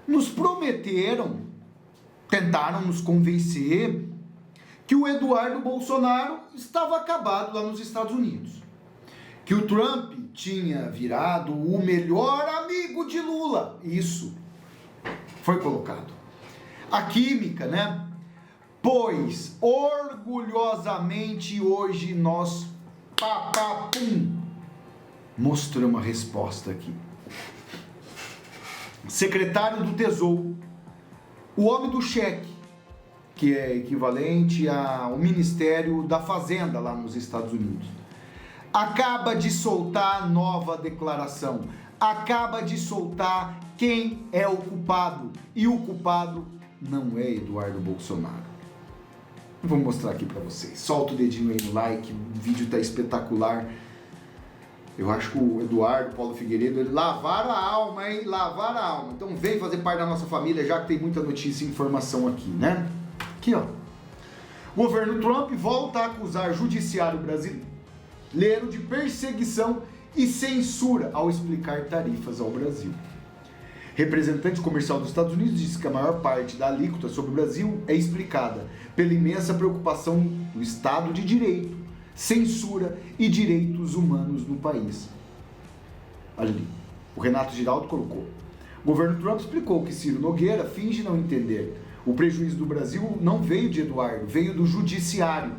nos prometeram, tentaram nos convencer que o Eduardo Bolsonaro estava acabado lá nos Estados Unidos. Que o Trump tinha virado o melhor amigo de Lula. Isso foi colocado. A química, né? Pois, orgulhosamente, hoje nós, mostramos a resposta aqui. Secretário do Tesouro, o homem do cheque, que é equivalente ao Ministério da Fazenda lá nos Estados Unidos, acaba de soltar nova declaração, acaba de soltar quem é o culpado, e o culpado não é Eduardo Bolsonaro. Vou mostrar aqui pra vocês. Solta o dedinho aí no like, o vídeo tá espetacular. Eu acho que o Eduardo, Paulo Figueiredo, eles lavaram a alma, hein? Lavaram a alma. Então vem fazer parte da nossa família, já que tem muita notícia e informação aqui, né? Aqui, ó. O governo Trump volta a acusar o judiciário brasileiro de perseguição e censura ao explicar tarifas ao Brasil. Representante comercial dos Estados Unidos disse que a maior parte da alíquota sobre o Brasil é explicada pela imensa preocupação do Estado de Direito, censura e direitos humanos no país. Olha ali, o Renato Giraldo colocou. O governo Trump explicou que Ciro Nogueira finge não entender. O prejuízo do Brasil não veio de Eduardo, veio do judiciário.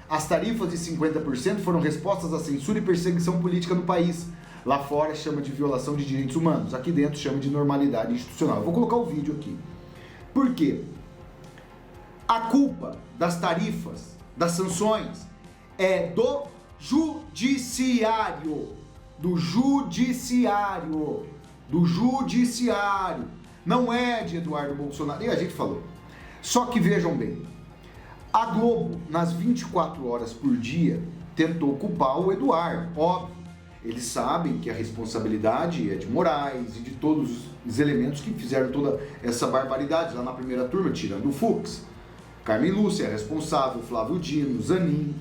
As tarifas de 50% foram respostas à censura e perseguição política no país. Lá fora chama de violação de direitos humanos, aqui dentro chama de normalidade institucional. Eu vou colocar o vídeo aqui. Por quê? A culpa das tarifas, das sanções, é do judiciário. Do judiciário. Do judiciário. Não é de Eduardo Bolsonaro. E a gente falou. Só que vejam bem, a Globo, nas 24 horas por dia, tentou culpar o Eduardo, óbvio. Eles sabem que a responsabilidade é de Moraes e de todos os elementos que fizeram toda essa barbaridade lá na primeira turma, tirando o Fux. Carmen Lúcia é responsável, Flávio Dino, Zanin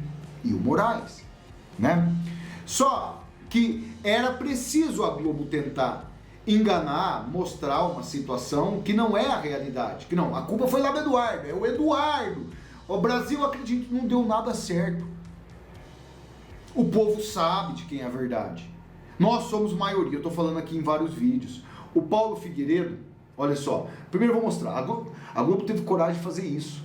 e o Moraes, né? Só que era preciso a Globo tentar enganar, mostrar uma situação que não é a realidade, que não, a culpa foi lá do Eduardo, é o Eduardo. O Brasil, acredito, não deu nada certo. O povo sabe de quem é a verdade. Nós somos maioria, eu estou falando aqui em vários vídeos. O Paulo Figueiredo, olha só, primeiro eu vou mostrar, a Globo teve coragem de fazer isso.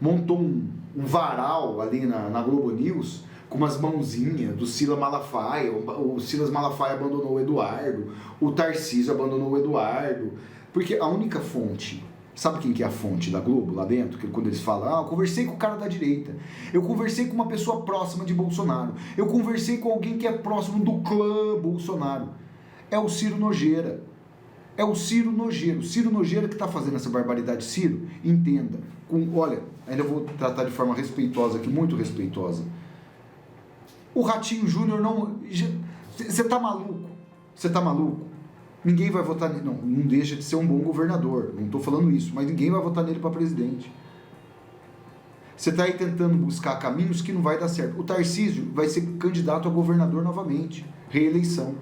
Montou um varal ali na Globo News, com umas mãozinhas do Silas Malafaia. O Silas Malafaia abandonou o Eduardo, o Tarcísio abandonou o Eduardo, porque a única fonte, sabe quem que é a fonte da Globo lá dentro? Que quando eles falam, eu conversei com o cara da direita, eu conversei com uma pessoa próxima de Bolsonaro, eu conversei com alguém que é próximo do clã Bolsonaro. É o Ciro Nogueira. É o Ciro Nogueira. O Ciro Nogueira que está fazendo essa barbaridade. Ciro, entenda. Olha, ainda vou tratar de forma respeitosa aqui, muito respeitosa. O Ratinho Júnior não... Você tá maluco? Você tá maluco? Ninguém vai votar nele. Não deixa de ser um bom governador. Não estou falando isso. Mas ninguém vai votar nele para presidente. Você está aí tentando buscar caminhos que não vai dar certo. O Tarcísio vai ser candidato a governador novamente. Reeleição.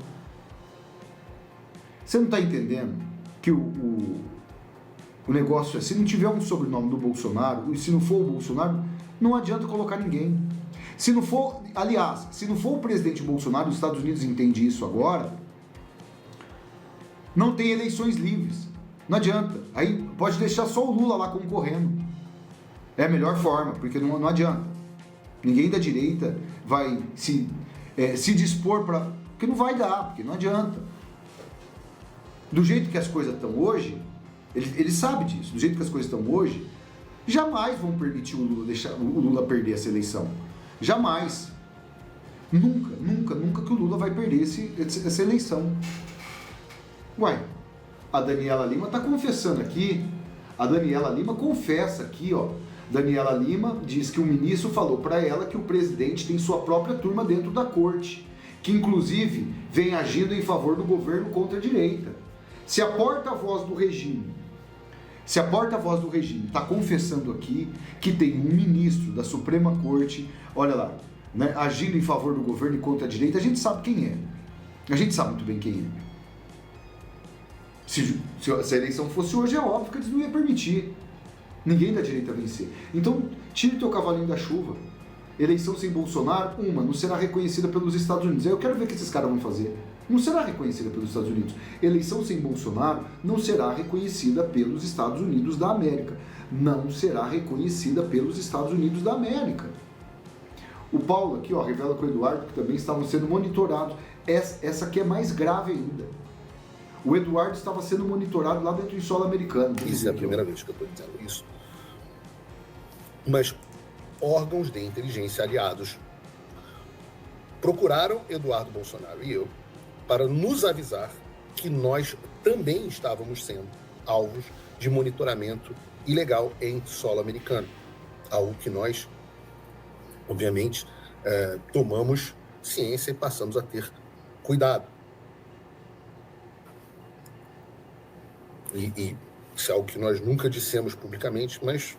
Você não está entendendo que o negócio é, se não tiver um sobrenome do Bolsonaro, e se não for o Bolsonaro, não adianta colocar ninguém. Se não for, aliás, se não for o presidente Bolsonaro, os Estados Unidos entendem isso agora, não tem eleições livres. Não adianta. Aí pode deixar só o Lula lá concorrendo. É a melhor forma, porque não adianta. Ninguém da direita vai se dispor para... Porque não vai dar, porque não adianta. Do jeito que as coisas estão hoje, ele sabe disso, do jeito que as coisas estão hoje, jamais vão permitir o Lula perder essa eleição. Jamais. Nunca que o Lula vai perder essa eleição. Uai, a Daniela Lima está confessando aqui. A Daniela Lima confessa aqui, ó. Daniela Lima diz que o ministro falou para ela que o presidente tem sua própria turma dentro da corte, que inclusive vem agindo em favor do governo contra a direita. Se a porta-voz do regime está confessando aqui que tem um ministro da Suprema Corte, olha lá, né, agindo em favor do governo e contra a direita, a gente sabe quem é. A gente sabe muito bem quem é. Se a eleição fosse hoje, é óbvio que eles não iam permitir. Ninguém dá direito a vencer. Então, tire teu cavalinho da chuva. Eleição sem Bolsonaro, não será reconhecida pelos Estados Unidos. Aí eu quero ver o que esses caras vão fazer. Não será reconhecida pelos Estados Unidos. Eleição sem Bolsonaro não será reconhecida pelos Estados Unidos da América. Não será reconhecida pelos Estados Unidos da América. O Paulo aqui, revela com o Eduardo que também estavam sendo monitorados. Essa aqui é mais grave ainda. O Eduardo estava sendo monitorado lá dentro do solo americano. Isso é a primeira vez que eu estou dizendo isso. Mas órgãos de inteligência aliados procuraram Eduardo Bolsonaro e eu para nos avisar que nós também estávamos sendo alvos de monitoramento ilegal em solo americano. Algo que nós, obviamente, tomamos ciência e passamos a ter cuidado. E isso é algo que nós nunca dissemos publicamente, mas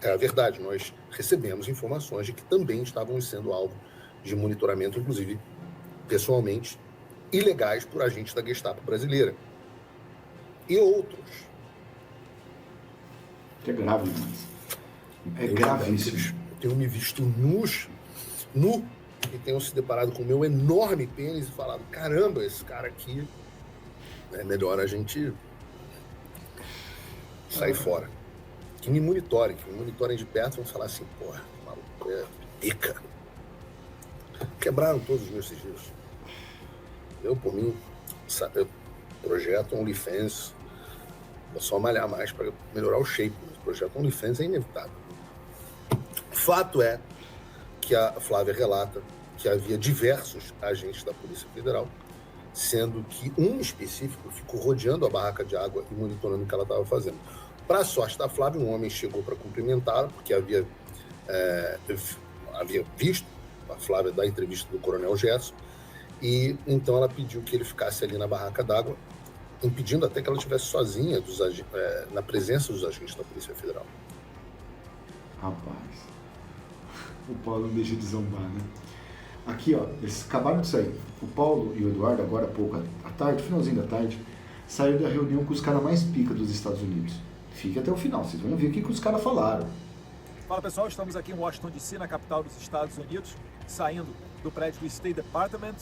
é a verdade. Nós recebemos informações de que também estávamos sendo alvo de monitoramento, inclusive pessoalmente, ilegais por agentes da Gestapo brasileira. E outros. É grave, mas é gravíssimo. Eu tenho me visto nu e tenho se deparado com o meu enorme pênis e falado, caramba, esse cara aqui, é melhor a gente sair fora. Que me monitorem de perto, vão falar assim, porra, maluco, é pica. Quebraram todos os meus sigilos. Eu, por mim, eu projeto OnlyFans, vou só malhar mais para melhorar o shape. O projeto OnlyFans é inevitável. O fato é que a Flávia relata que havia diversos agentes da Polícia Federal, sendo que um específico ficou rodeando a barraca de água e monitorando o que ela estava fazendo. Para a sorte da Flávia, um homem chegou para cumprimentá-la, porque havia visto a Flávia da entrevista do Coronel Gerson, e então ela pediu que ele ficasse ali na barraca d'água, impedindo até que ela estivesse sozinha na presença dos agentes da Polícia Federal. Rapaz, o Paulo não deixa de zombar, né? Aqui, eles acabaram de sair. O Paulo e o Eduardo, agora há pouco, à tarde, finalzinho da tarde, saíram da reunião com os caras mais pica dos Estados Unidos. Fique até o final, vocês vão ver o que os caras falaram. Fala pessoal, estamos aqui em Washington DC, na capital dos Estados Unidos, saindo do prédio do State Department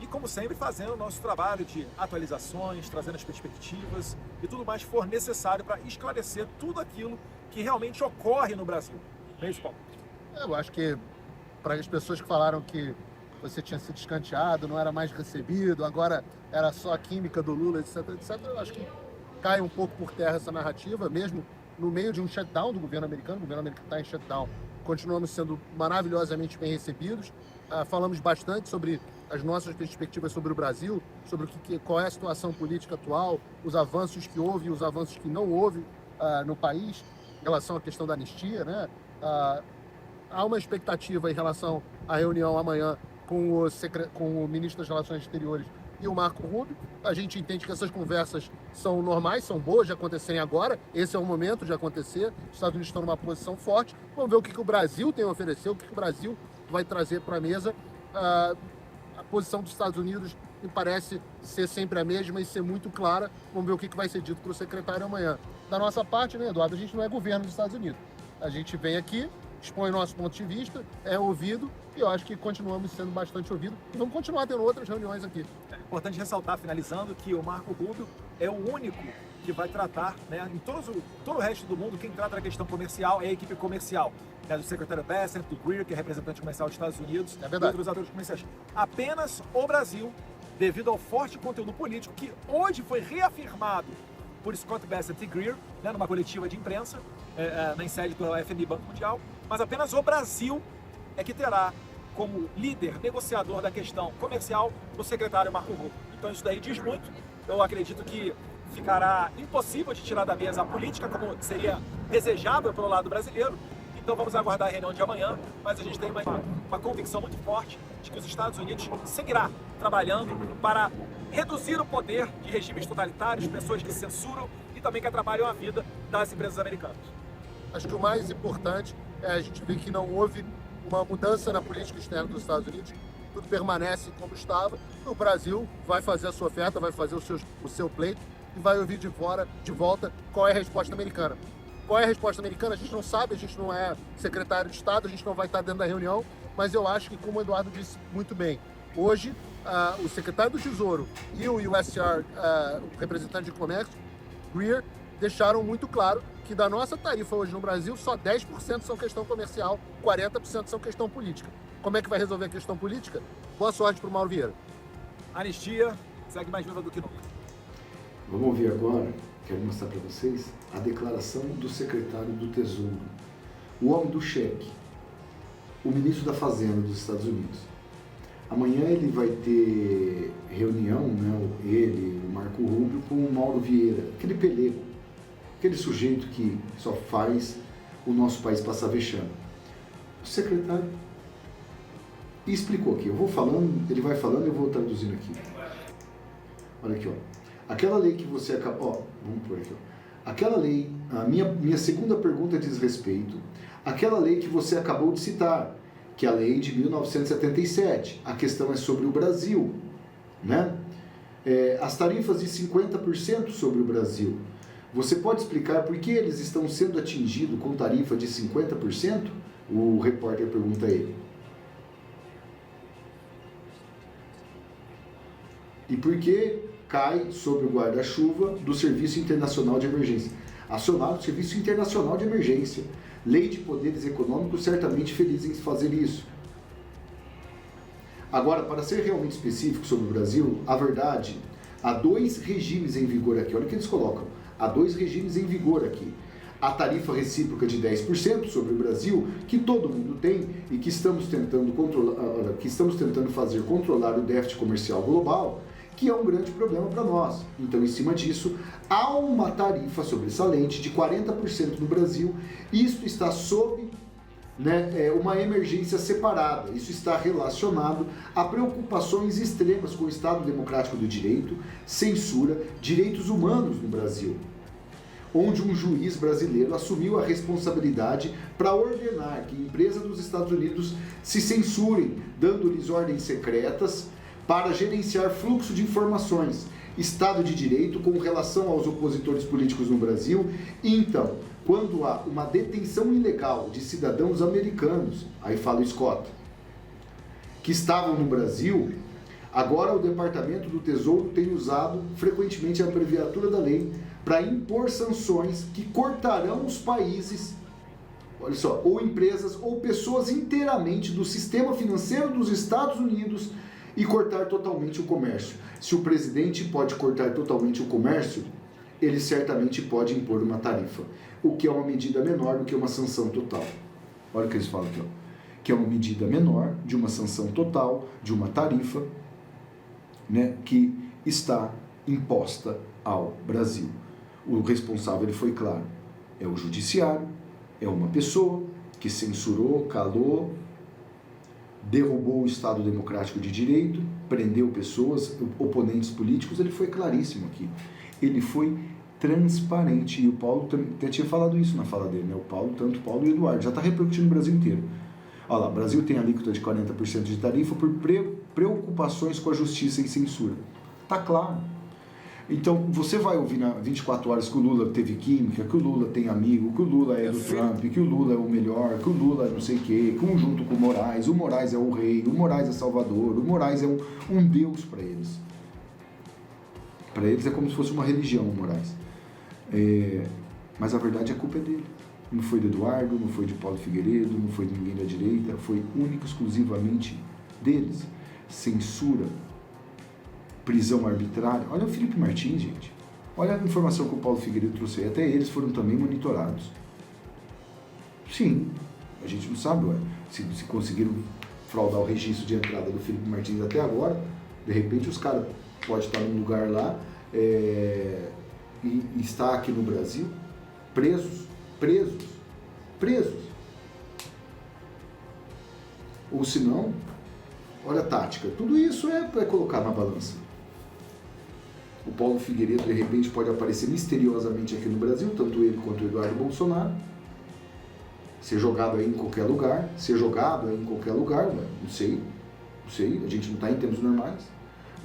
e, como sempre, fazendo o nosso trabalho de atualizações, trazendo as perspectivas e tudo mais que for necessário para esclarecer tudo aquilo que realmente ocorre no Brasil. Não é isso, Paulo? Eu acho que para as pessoas que falaram que você tinha sido escanteado, não era mais recebido, agora era só a química do Lula, etc, etc, eu acho que cai um pouco por terra essa narrativa, mesmo no meio de um shutdown do governo americano. O governo americano está em shutdown. Continuamos sendo maravilhosamente bem recebidos. Falamos bastante sobre as nossas perspectivas sobre o Brasil, sobre qual é a situação política atual, os avanços que houve e os avanços que não houve no país, em relação à questão da anistia, né? Há uma expectativa em relação à reunião amanhã com o ministro das Relações Exteriores e o Marco Rubio. A gente entende que essas conversas são normais, são boas de acontecerem agora. Esse é o momento de acontecer. Os Estados Unidos estão numa posição forte. Vamos ver o que o Brasil tem a oferecer, o que o Brasil vai trazer para a mesa. A posição dos Estados Unidos me parece ser sempre a mesma e ser muito clara. Vamos ver o que vai ser dito para o secretário amanhã. Da nossa parte, né, Eduardo, a gente não é governo dos Estados Unidos. A gente vem aqui, expõe nosso ponto de vista, é ouvido, e eu acho que continuamos sendo bastante ouvidos e vamos continuar tendo outras reuniões aqui. É importante ressaltar, finalizando, que o Marco Rubio é o único que vai tratar, né, em todo o resto do mundo, quem trata da questão comercial é a equipe comercial, né, do secretário Bessent, do Greer, que é representante comercial dos Estados Unidos, e outros atores comerciais. Apenas o Brasil, devido ao forte conteúdo político que hoje foi reafirmado por Scott Bessent e Greer, né, numa coletiva de imprensa, na sede do FMI Banco Mundial, mas apenas o Brasil é que terá como líder negociador da questão comercial o secretário Marco Rubio. Então isso daí diz muito. Eu acredito que ficará impossível de tirar da mesa a política como seria desejável pelo lado brasileiro. Então vamos aguardar a reunião de amanhã, mas a gente tem uma convicção muito forte de que os Estados Unidos seguirá trabalhando para reduzir o poder de regimes totalitários, pessoas que censuram e também que atrapalham a vida das empresas americanas. Acho que o mais importante é a gente ver que não houve uma mudança na política externa dos Estados Unidos. Tudo permanece como estava. O Brasil vai fazer a sua oferta, vai fazer o seu pleito e vai ouvir de volta qual é a resposta americana. Qual é a resposta americana? A gente não sabe, a gente não é secretário de Estado, a gente não vai estar dentro da reunião, mas eu acho que, como o Eduardo disse muito bem, hoje o secretário do Tesouro e o USTR, o representante de comércio, Greer, deixaram muito claro que da nossa tarifa hoje no Brasil, só 10% são questão comercial, 40% são questão política. Como é que vai resolver a questão política? Boa sorte para o Mauro Vieira. Anistia segue mais viva do que nunca. Vamos ouvir agora, quero mostrar para vocês, a declaração do secretário do Tesouro, o homem do cheque, o ministro da Fazenda dos Estados Unidos. Amanhã ele vai ter reunião, né, ele, o Marco Rubio, com o Mauro Vieira, aquele pelego, aquele sujeito que só faz o nosso país passar vexame. O secretário explicou aqui, eu vou falando, ele vai falando e eu vou traduzindo aqui. Olha aqui, ó. Aquela lei que você acabou... Ó, vamos por aqui, ó. Aquela lei, a minha segunda pergunta diz respeito àquela lei que você acabou de citar, que é a lei de 1977. A questão é sobre o Brasil, né? As tarifas de 50% sobre o Brasil. Você pode explicar por que eles estão sendo atingidos com tarifa de 50%? O repórter pergunta a ele. E por que cai sobre o guarda-chuva do Serviço Internacional de Emergência? Acionado o Serviço Internacional de Emergência. Lei de poderes econômicos certamente feliz em fazer isso. Agora, para ser realmente específico sobre o Brasil, a verdade, há dois regimes em vigor aqui. Olha o que eles colocam. Há dois regimes em vigor aqui. A tarifa recíproca de 10% sobre o Brasil, que todo mundo tem e que estamos tentando controlar, que estamos tentando fazer controlar o déficit comercial global, que é um grande problema para nós. Então, em cima disso, há uma tarifa sobressalente de 40% no Brasil. Isto está sob, né, uma emergência separada. Isso está relacionado a preocupações extremas com o Estado Democrático do Direito, censura, direitos humanos no Brasil, onde um juiz brasileiro assumiu a responsabilidade para ordenar que empresas dos Estados Unidos se censurem, dando-lhes ordens secretas para gerenciar fluxo de informações, Estado de Direito com relação aos opositores políticos no Brasil. Então, quando há uma detenção ilegal de cidadãos americanos, aí fala o Scott, que estavam no Brasil, agora o Departamento do Tesouro tem usado frequentemente a abreviatura da lei para impor sanções que cortarão os países, olha só, ou empresas ou pessoas inteiramente do sistema financeiro dos Estados Unidos e cortar totalmente o comércio. Se o presidente pode cortar totalmente o comércio, ele certamente pode impor uma tarifa, o que é uma medida menor do que uma sanção total. Olha o que eles falam aqui, ó. Que é uma medida menor de uma sanção total, de uma tarifa, né, que está imposta ao Brasil. O responsável, ele foi claro, é o judiciário, é uma pessoa que censurou, calou, derrubou o Estado Democrático de Direito, prendeu pessoas, oponentes políticos. Ele foi claríssimo aqui. Ele foi transparente. E o Paulo até tinha falado isso na fala dele, né? Tanto o Paulo e o Eduardo. Já está repercutindo no Brasil inteiro. Olha lá, o Brasil tem alíquota de 40% de tarifa por preocupações com a justiça e censura. Está claro. Então, você vai ouvir na 24 horas que o Lula teve química, que o Lula tem amigo, que o Lula é do Trump, que o Lula é o melhor, que o Lula é não sei o quê, que junto com o Moraes é o rei, o Moraes é Salvador, o Moraes é um deus para eles. Para eles é como se fosse uma religião, o Moraes. Mas a verdade, a culpa é dele. Não foi do Eduardo, não foi de Paulo Figueiredo, não foi de ninguém da direita, foi único, exclusivamente deles. Censura, prisão arbitrária. Olha o Felipe Martins, gente. Olha a informação que o Paulo Figueiredo trouxe aí. Até eles foram também monitorados. Sim, a gente não sabe, ué, se conseguiram fraudar o registro de entrada do Felipe Martins até agora. De repente os caras podem estar num lugar lá e estar aqui no Brasil presos. Ou se não, olha a tática. Tudo isso é para colocar na balança. O Paulo Figueiredo, de repente, pode aparecer misteriosamente aqui no Brasil, tanto ele quanto o Eduardo Bolsonaro, ser jogado aí em qualquer lugar, ué, não sei, a gente não está em tempos normais.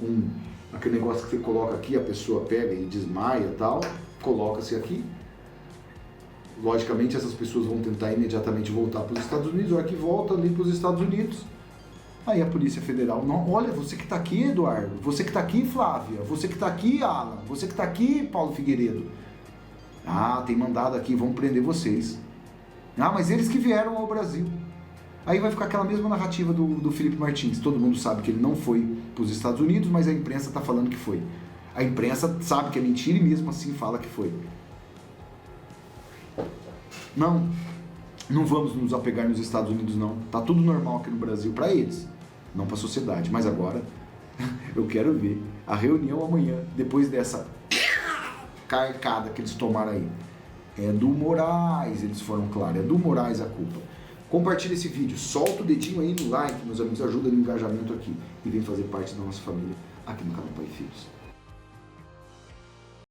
Um aquele negócio que você coloca aqui, a pessoa pega e desmaia e tal, coloca-se aqui. Logicamente essas pessoas vão tentar imediatamente voltar para os Estados Unidos, a hora que volta ali para os Estados Unidos, aí a Polícia Federal, não, olha, você que está aqui, Eduardo, você que está aqui, Flávia, você que está aqui, Alan, você que está aqui, Paulo Figueiredo. Ah, tem mandado aqui, vão prender vocês. Ah, mas eles que vieram ao Brasil. Aí vai ficar aquela mesma narrativa do Felipe Martins. Todo mundo sabe que ele não foi para os Estados Unidos, mas a imprensa está falando que foi. A imprensa sabe que é mentira e mesmo assim fala que foi. Não vamos nos apegar nos Estados Unidos, não. Tá tudo normal aqui no Brasil para eles, não para a sociedade. Mas agora eu quero ver a reunião amanhã, depois dessa carcada que eles tomaram aí. É do Moraes, eles foram claros, é do Moraes a culpa. Compartilha esse vídeo, solta o dedinho aí no like, meus amigos, ajuda no engajamento aqui e vem fazer parte da nossa família aqui no canal Pai e Filhos.